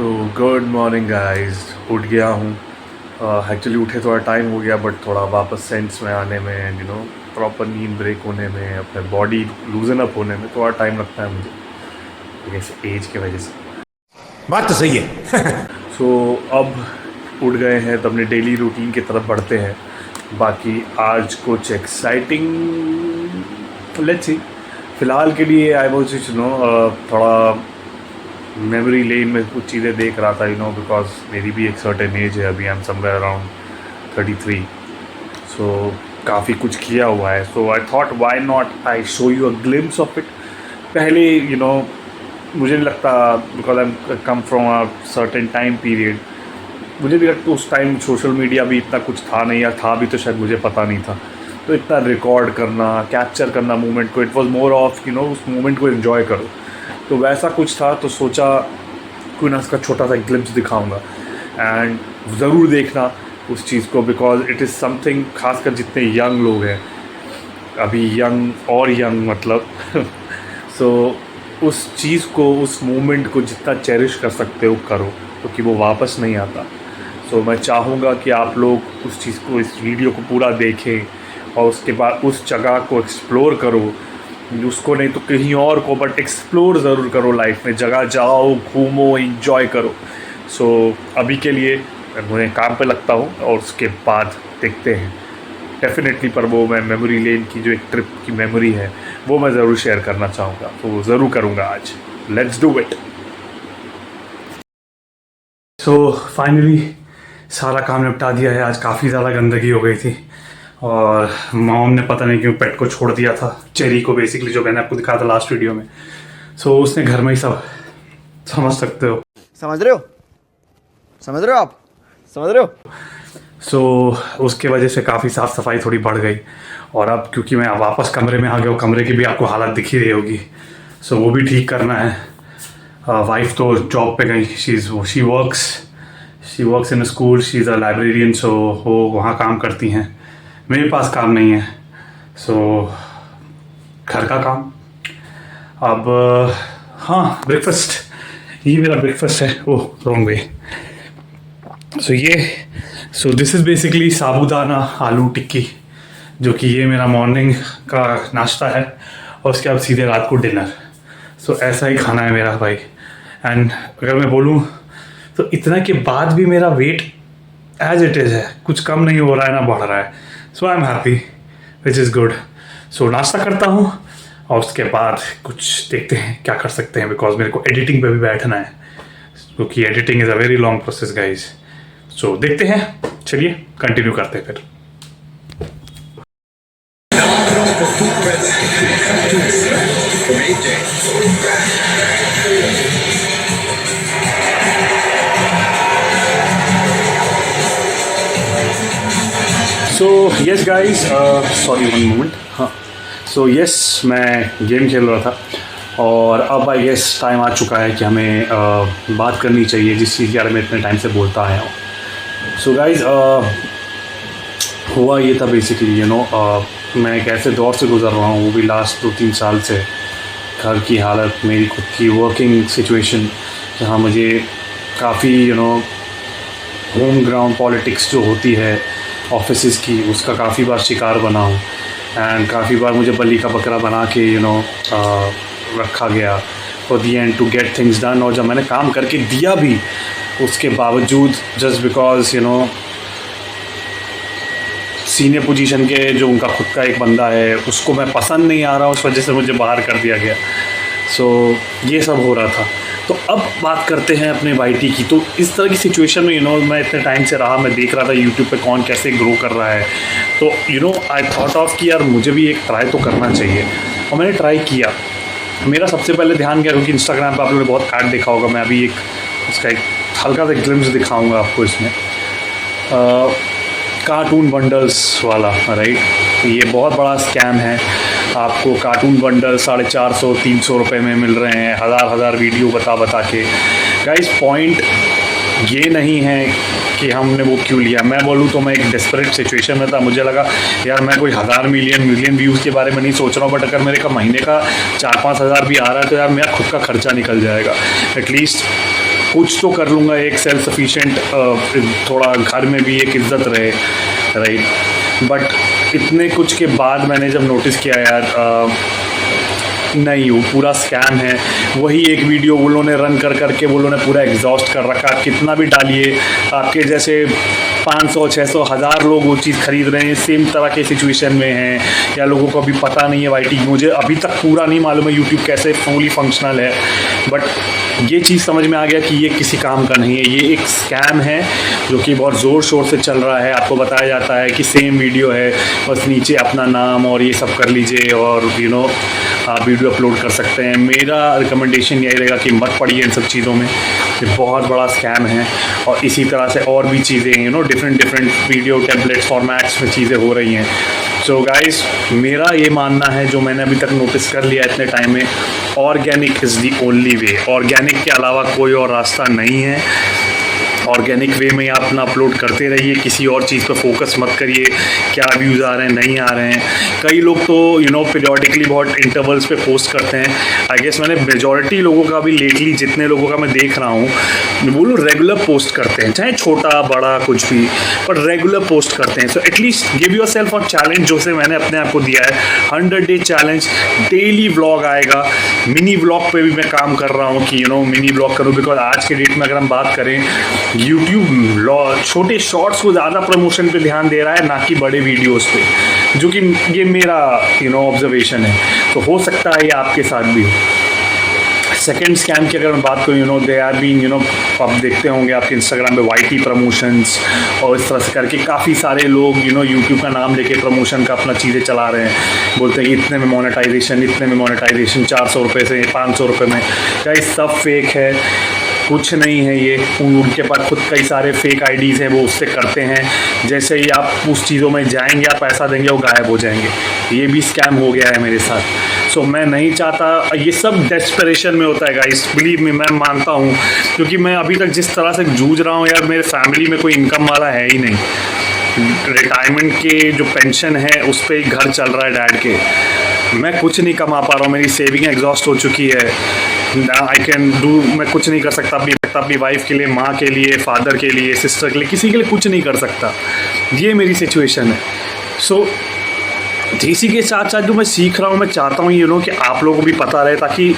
तो good morning guys. उठ गया हूँ। एक्चुअली उठे थोड़ा टाइम हो गया, बट थोड़ा वापस सेंस में आने में, प्रॉपर नींद ब्रेक होने में, अपने बॉडी लूजन अप होने में थोड़ा टाइम लगता है मुझे, जैसे एज की वजह से। बात तो सही है। सो अब उठ गए हैं तो अपने डेली रूटीन की तरफ बढ़ते हैं। बाकी आज कुछ एक्साइटिंग लेट्स सी। फ़िलहाल के लिए आई वाज थोड़ा मेमोरी लेन में कुछ चीज़ें देख रहा था, बिकॉज मेरी भी एक सर्टेन एज है। अभी I am somewhere around 33। So काफ़ी कुछ किया हुआ है। So I thought why not I show you a glimpse of it. पहले मुझे नहीं लगता, because I am come from a certain time period, मुझे नहीं लगता उस टाइम सोशल मीडिया भी इतना कुछ था नहीं, या था भी तो शायद मुझे पता नहीं था। तो इतना रिकॉर्ड करना, कैप्चर करना मोमेंट को, इट वाज मोर ऑफ उस मोमेंट को एंजॉय करो। तो वैसा कुछ था, तो सोचा कोई ना उसका छोटा सा ग्लिम्स दिखाऊंगा। एंड ज़रूर देखना उस चीज़ को, बिकॉज इट इज़ समथिंग, खासकर जितने यंग लोग हैं अभी, यंग और यंग मतलब सो उस चीज़ को, उस मोमेंट को जितना चेरिश कर सकते हो करो, क्योंकि वो वापस नहीं आता। सो मैं चाहूँगा कि आप लोग उस चीज़ को, इस वीडियो को पूरा देखें और उसके बाद उस जगह को एक्सप्लोर करो। उसको नहीं तो कहीं और को, बट एक्सप्लोर ज़रूर करो लाइफ में। जगह जाओ, घूमो, इंजॉय करो। सो अभी के लिए मैं काम पे लगता हूँ और उसके बाद देखते हैं डेफिनेटली। पर वो मैं मेमोरी लेन की जो एक ट्रिप की मेमोरी है वो मैं ज़रूर शेयर करना चाहूँगा, तो वो ज़रूर करूँगा आज। Let's do it. So finally सारा काम निपटा दिया है। आज काफ़ी ज़्यादा गंदगी हो गई थी और मॉम ने पता नहीं क्यों पेट को छोड़ दिया था, चेरी को बेसिकली, जो मैंने आपको दिखाया था लास्ट वीडियो में। सो उसने घर में ही सब, समझ सकते हो, समझ रहे हो आप समझ रहे हो। सो उसके वजह से काफ़ी साफ़ सफाई थोड़ी बढ़ गई। और अब क्योंकि मैं वापस कमरे में आ गया हूँ, कमरे की भी आपको हालत दिख ही रही होगी। सो वो भी ठीक करना है। वाइफ तो जॉब पे गई, she works in school, she is a librarian. So वो वहाँ काम करती हैं, मेरे पास काम नहीं है। सो घर का काम। अब हाँ, ब्रेकफास्ट, ये मेरा ब्रेकफास्ट है। Oh, wrong way. So this is basically sabudana aloo tikki, जो कि ये मेरा मॉर्निंग का नाश्ता है, और उसके बाद सीधे रात को डिनर। सो ऐसा ही खाना है मेरा भाई। एंड अगर मैं बोलूँ तो इतना के बाद भी मेरा वेट एज इट इज़ है, कुछ कम नहीं हो रहा है ना बढ़ रहा है। So I am happy, which is good. So नाश्ता करता हूँ और उसके बाद कुछ देखते हैं क्या कर सकते हैं, बिकॉज मेरे को एडिटिंग पे भी बैठना है, क्योंकि editing is a very long process guys. So देखते हैं, चलिए कंटिन्यू करते हैं फिर। So yes guys, sorry one moment. हाँ, सो यस, मैं गेम खेल रहा था और अब आई गेस टाइम आ चुका है कि हमें बात करनी चाहिए जिस चीज़ के बारे में इतने टाइम से बोलता आया हूँ। सो गाइज, हुआ ये था बेसिकली, मैं एक ऐसे दौर से गुजर रहा हूँ, वो भी लास्ट 2-3 साल से। घर की हालत, मेरी खुद की वर्किंग सिचुएशन, जहाँ मुझे काफ़ी होम ग्राउंड पॉलिटिक्स जो होती है ऑफिस की, उसका काफ़ी बार शिकार बना हूँ। एंड काफ़ी बार मुझे बलि का बकरा बना के रखा गया for the end to get things done. और जब मैंने काम करके दिया भी, उसके बावजूद जस्ट बिकॉज सीनियर पोजीशन के जो उनका खुद का एक बंदा है, उसको मैं पसंद नहीं आ रहा, उस वजह से मुझे बाहर कर दिया गया। सो ये सब हो रहा था। तो अब बात करते हैं अपने वाईटी की। तो इस तरह की सिचुएशन में मैं इतने टाइम से रहा, मैं देख रहा था यूट्यूब पे कौन कैसे ग्रो कर रहा है। तो आई थॉट ऑफ कि यार मुझे भी एक ट्राई तो करना चाहिए, और मैंने ट्राई किया। मेरा सबसे पहले ध्यान गया, क्योंकि इंस्टाग्राम पर आप लोगों ने बहुत ऐड देखा होगा, मैं अभी उसका एक हल्का सा ग्लिम्स दिखाऊँगा आपको इसमें, कार्टून बंडल्स वाला, राइट। ये बहुत बड़ा स्कैम है। आपको कार्टून बंडल 450-300 रुपये में मिल रहे हैं, हज़ार वीडियो बता के। गाइस, पॉइंट ये नहीं है कि हमने वो क्यों लिया। मैं बोलूँ तो मैं एक डेस्परेट सिचुएशन में था। मुझे लगा यार मैं कोई मिलियन व्यूज़ के बारे में नहीं सोच रहा हूँ, बट अगर मेरे का महीने का 4-5 हज़ार भी आ रहा है तो यार मेरा खुद का खर्चा निकल जाएगा। एटलीस्ट कुछ तो कर लूँगा, एक सेल्फ सफिशिएंट, थोड़ा घर में भी एक इज्जत रहे, राइट। बट इतने कुछ के बाद मैंने जब नोटिस किया यार नहीं, वो पूरा स्कैम है। वही एक वीडियो वो लोगों ने रन कर करके वो लोगों ने पूरा एग्जॉस्ट कर रखा। कितना भी डालिए, आपके जैसे 500, 600, 1000 लोग वो चीज़ खरीद रहे हैं, सेम तरह के सिचुएशन में हैं, या लोगों को अभी पता नहीं है वाईटी। मुझे अभी तक पूरा नहीं मालूम है यूट्यूब कैसे फुली फंक्शनल है, बट ये चीज़ समझ में आ गया कि ये किसी काम का नहीं है, ये एक स्कैम है जो कि बहुत ज़ोर शोर से चल रहा है। आपको बताया जाता है कि सेम वीडियो है, बस नीचे अपना नाम और ये सब कर लीजिए और आप वीडियो अपलोड कर सकते हैं। मेरा रिकमेंडेशन यही रहेगा कि मत पड़िए इन सब चीज़ों में, ये बहुत बड़ा स्कैम है। और इसी तरह से और भी चीज़ें डिफरेंट वीडियो टेम्पलेट्स फॉर्मेट्स में चीज़ें हो रही हैं। सो गाइस, मेरा ये मानना है, जो मैंने अभी तक नोटिस कर लिया इतने टाइम में, organic is the only way. Organic के अलावा कोई और रास्ता नहीं है। ऑर्गेनिक वे में आप अपना अपलोड करते रहिए, किसी और चीज़ पर फोकस मत करिए क्या व्यूज़ आ रहे हैं नहीं आ रहे हैं। कई लोग तो पीरियडिकली बहुत इंटरवल्स पे पोस्ट करते हैं। आई गेस मैंने मेजॉरिटी लोगों का भी लेटली जितने लोगों का मैं देख रहा हूँ, वो लोग रेगुलर पोस्ट करते हैं, चाहे छोटा बड़ा कुछ भी, पर रेगुलर पोस्ट करते हैं। So at least give your self a challenge, जो से मैंने अपने आप को दिया है, 100 डे चैलेंज। डेली व्लॉग आएगा, मिनी व्लॉग पे भी मैं काम कर रहा हूँ कि मिनी व्लॉग करूँ, बिकॉज आज के डेट में अगर हम बात करें, यूट्यूब छोटे शॉर्ट्स को ज़्यादा प्रमोशन पे ध्यान दे रहा है, ना कि बड़े वीडियोस पे, जो कि ये मेरा ऑब्जर्वेशन है। तो हो सकता है ये आपके साथ भी हो। सेकेंड स्कैम की अगर मैं बात करूँ, दे आर बीइंग आप देखते होंगे आपके इंस्टाग्राम पे वाईटी प्रमोशंस और इस तरह से करके काफ़ी सारे लोग यूट्यूब का नाम लेके प्रमोशन का अपना चीज़ें चला रहे हैं। बोलते हैं कि इतने में मोनेटाइजेशन, 400 रुपये से 500 रुपये में। क्या ये सब फेक है? कुछ नहीं है ये। उनके पास खुद कई सारे फेक आईडीज़ हैं, वो उससे करते हैं। जैसे ही आप उस चीज़ों में जाएंगे, आप पैसा देंगे, वो गायब हो जाएंगे। ये भी स्कैम हो गया है मेरे साथ। सो मैं नहीं चाहता, ये सब डेस्परेशन में होता है गाइस, बिलीव मी, मैं मानता हूँ, क्योंकि मैं अभी तक जिस तरह से जूझ रहा हूँ यार, मेरे फैमिली में कोई इनकम वाला है ही नहीं। रिटायरमेंट के जो पेंशन है उस पर ही घर चल रहा है डैड के। मैं कुछ नहीं कमा पा रहा हूँ, मेरी सेविंग एग्जॉस्ट हो चुकी है। आई कैन डू, मैं कुछ नहीं कर सकता अपनी वाइफ के लिए, माँ के लिए, फादर के लिए, सिस्टर के लिए, किसी के लिए कुछ नहीं कर सकता। ये मेरी सिचुएशन है। सो इसी के साथ साथ जो मैं सीख रहा हूँ, मैं चाहता हूँ कि आप लोगों को भी पता रहे, ताकि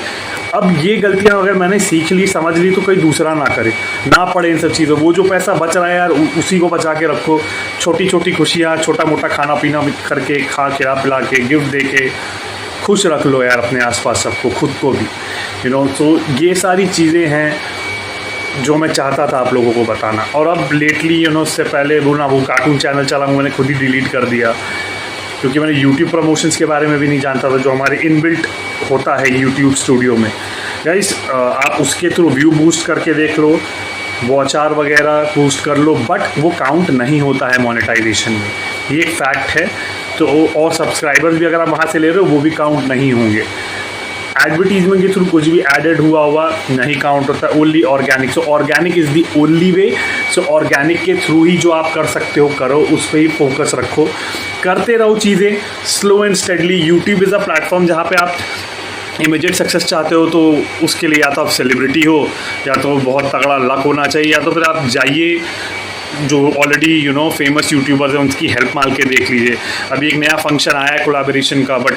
अब ये गलतियाँ अगर मैंने सीख ली, समझ ली, तो कोई दूसरा ना करे, ना पड़े इन सब चीज़ों। वो जो पैसा बच रहा है यार, उसी को बचा के रखो। छोटी छोटी खुशियाँ, छोटा मोटा खाना पीना करके, खिला पिला के, गिफ्ट दे के खुश रख लो यार अपने आसपास सबको, खुद को भी। तो ये सारी चीज़ें हैं जो मैं चाहता था आप लोगों को बताना। और अब लेटली उससे पहले वो कार्टून चैनल चला, मैंने खुद ही डिलीट कर दिया, क्योंकि मैंने यूट्यूब प्रमोशंस के बारे में भी नहीं जानता था, जो हमारे इनबिल्ट होता है यूट्यूब स्टूडियो में। गाइस, आप उसके थ्रू व्यू बूस्ट करके देख लो, वॉचार वगैरह बूस्ट कर लो, बट वो काउंट नहीं होता है मोनेटाइजेशन में, ये एक फैक्ट है। तो और सब्सक्राइबर्स भी अगर आप वहाँ से ले रहे हो, वो भी काउंट नहीं होंगे। एडवर्टीजमेंट के थ्रू कुछ भी एडेड हुआ नहीं काउंट होता, only organic. So organic is the only way. So organic के थ्रू ही जो आप कर सकते हो करो, उस पर ही फोकस रखो, करते रहो चीज़ें slow and steadily. YouTube is a platform जहाँ पे आप इमीडिएट सक्सेस चाहते हो, तो उसके लिए या तो आप सेलिब्रिटी हो, या तो बहुत तगड़ा लक होना चाहिए, या तो फिर आप जाइए जो ऑलरेडी फेमस यूट्यूबर्स हैं उनकी हेल्प माल के देख लीजिए। अभी एक नया फंक्शन आया है कोलैबोरेशन का, बट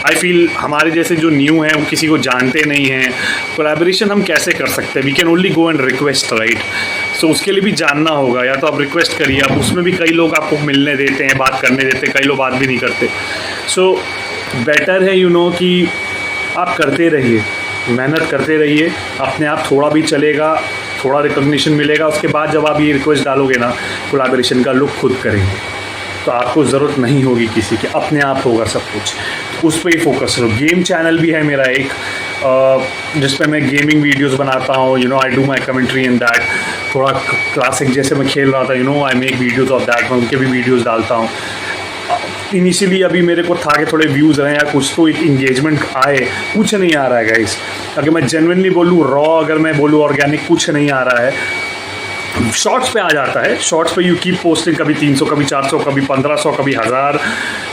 आई फील हमारे जैसे जो न्यू हैं वो किसी को जानते नहीं हैं। कोलैबोरेशन हम कैसे कर सकते हैं? We can only go and request, right? So उसके लिए भी जानना होगा, या तो आप रिक्वेस्ट करिए। अब उसमें भी कई लोग आपको मिलने देते हैं, बात करने देते हैं, कई लोग बात भी नहीं करते। सो बेटर है कि आप करते रहिए, मेहनत करते रहिए, अपने आप थोड़ा भी चलेगा, थोड़ा रिकॉग्निशन मिलेगा। उसके बाद जब आप ये रिक्वेस्ट डालोगे ना, कोलैबोरेशन का, लोग खुद करेंगे, तो आपको ज़रूरत नहीं होगी किसी के, अपने आप होगा सब कुछ। उस पर ही फोकस करो। गेम चैनल भी है मेरा एक, जिस पे मैं गेमिंग वीडियोस बनाता हूँ। I do my commentary in that. थोड़ा क्लासिक जैसे मैं खेल रहा था, I make videos of that, मैं उनके भी वीडियोज़ डालता हूँ। इनिशियली अभी मेरे को था कि थोड़े व्यूज़ रहें या कुछ तो एक इंगेजमेंट आए, कुछ नहीं आ रहा है गाइस। अगर मैं जेन्युइनली बोलूँ, रॉ अगर मैं बोलूँ, ऑर्गेनिक कुछ नहीं आ रहा है। शॉर्ट्स पे आ जाता है, शॉर्ट्स पे यू कीप पोस्टिंग, कभी 300, कभी 400, कभी 1500, कभी 1000।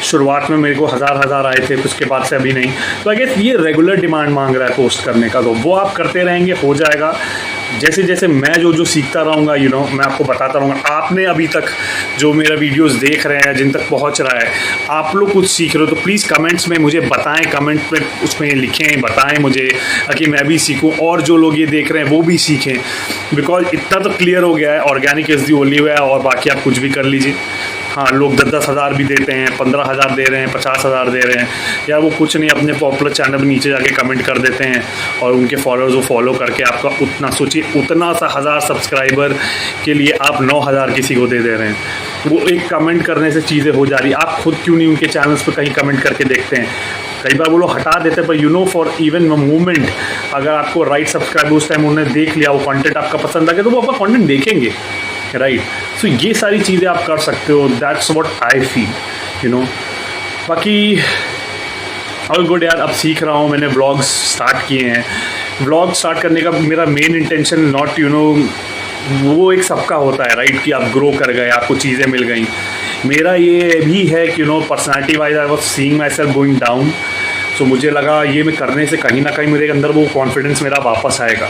शुरुआत में मेरे को हज़ार आए थे, उसके बाद से अभी नहीं। तो आई गेस ये रेगुलर डिमांड मांग रहा है पोस्ट करने का, तो वो आप करते रहेंगे, हो जाएगा। जैसे जैसे मैं जो सीखता रहूँगा मैं आपको बताता रहूँगा। आपने अभी तक जो मेरा वीडियोस देख रहे हैं, जिन तक पहुँच रहा है, आप लोग कुछ सीख रहे हो तो प्लीज़ कमेंट्स में मुझे बताएं, कमेंट में उसमें लिखें, बताएं मुझे ताकि मैं भी सीखूं और जो लोग ये देख रहे हैं वो भी सीखें। बिकॉज इतना तो क्लियर हो गया है, organic is the only way, और बाकी आप कुछ भी कर लीजिए। हाँ, लोग 10-10 हज़ार भी देते हैं, 15,000 दे रहे हैं, 50,000 दे रहे हैं, यार वो कुछ नहीं, अपने पॉपुलर चैनल में नीचे जाके कमेंट कर देते हैं और उनके फॉलोअर्स को फॉलो करके आपका उतना, सोचिए उतना सा 1000 सब्सक्राइबर के लिए आप 9,000 किसी को दे रहे हैं। वो एक कमेंट करने से चीज़ें हो जा रही। आप खुद क्यों नहीं उनके चैनल्स पर कहीं कमेंट करके देखते हैं? कई बार वो लोग हटा देते हैं, पर फॉर इवन मोमेंट अगर आपको राइट सब्सक्राइबर उस टाइम उन्होंने देख लिया, वो कंटेंट आपका पसंद आ गया, तो वो आपका कंटेंट देखेंगे, राइट। सो ये सारी चीज़ें आप कर सकते हो। दैट्स व्हाट आई फील, बाकी ऑल गुड यार। अब सीख रहा हूँ, मैंने व्लॉग्स स्टार्ट किए हैं। व्लॉग स्टार्ट करने का मेरा मेन इंटेंशन नॉट वो एक सबका होता है, राइट, कि आप ग्रो कर गए, आपको चीज़ें मिल गई। मेरा ये भी है कि personality wise I was seeing myself going down. So मुझे लगा ये मैं करने से कहीं ना कहीं मेरे अंदर वो कॉन्फिडेंस मेरा वापस आएगा।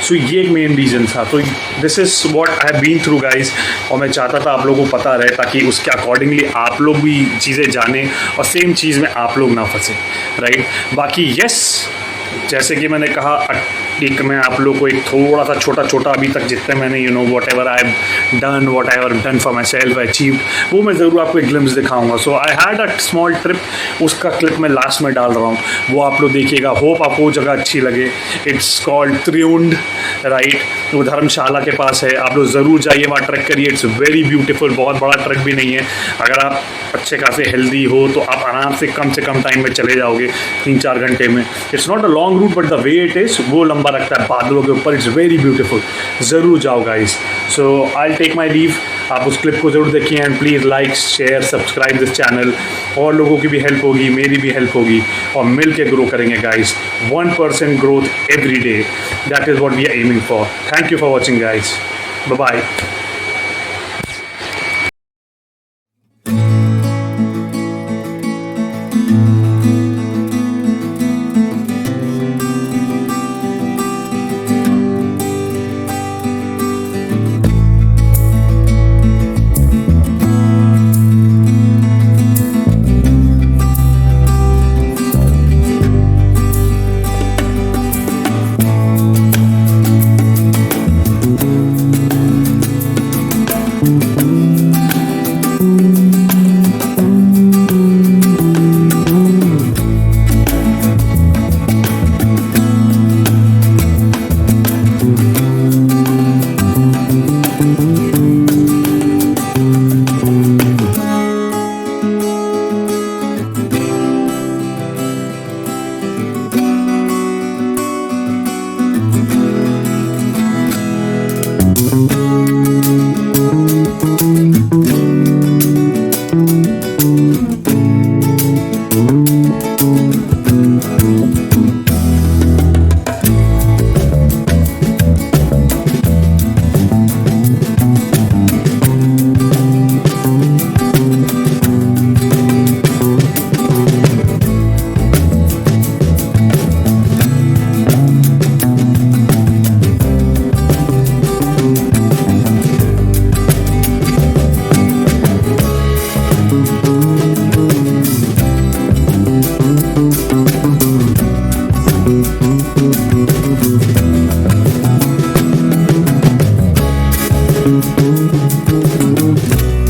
सो ये एक मेन रीज़न था। तो this is what I have been through guys, और मैं चाहता था आप लोगों को पता रहे ताकि उसके अकॉर्डिंगली आप लोग भी चीज़ें जानें और सेम चीज़ में आप लोग ना फंसे, राइट। बाकी यस, जैसे कि मैंने कहा, एक मैं आप लोग को एक थोड़ा सा छोटा अभी तक जितने मैंने whatever I have done for myself achieve, वो मैं ज़रूर आपको एक ग्लिम्स दिखाऊंगा। So I had a small trip, उसका क्लिप मैं लास्ट में डाल रहा हूँ, वो आप लोग देखिएगा। होप आपको वो जगह अच्छी लगे। इट्स कॉल्ड त्रिउंड, राइट, वो धर्मशाला के पास है। आप लोग ज़रूर जाइए, वहाँ ट्रैक करिए। इट्स वेरी ब्यूटीफुल, बहुत बड़ा ट्रैक भी नहीं है। अगर आप अच्छे खासे हेल्दी हो तो आप आराम से कम टाइम में चले जाओगे, 3-4 घंटे में। It's not a long route, but the way it is वो लंबा रखता है बादलों के ऊपर। इट्स वेरी ब्यूटीफुल, ज़रूर जाओ guys. So I take my leave. आप उस क्लिप को ज़रूर देखिए and please like, share, subscribe this channel. और लोगों की भी हेल्प होगी, मेरी भी हेल्प होगी, और मिल के ग्रो करेंगे guys. 1% growth every day, that is what we are aiming for. Thank you for watching guys, bye bye. Thank you.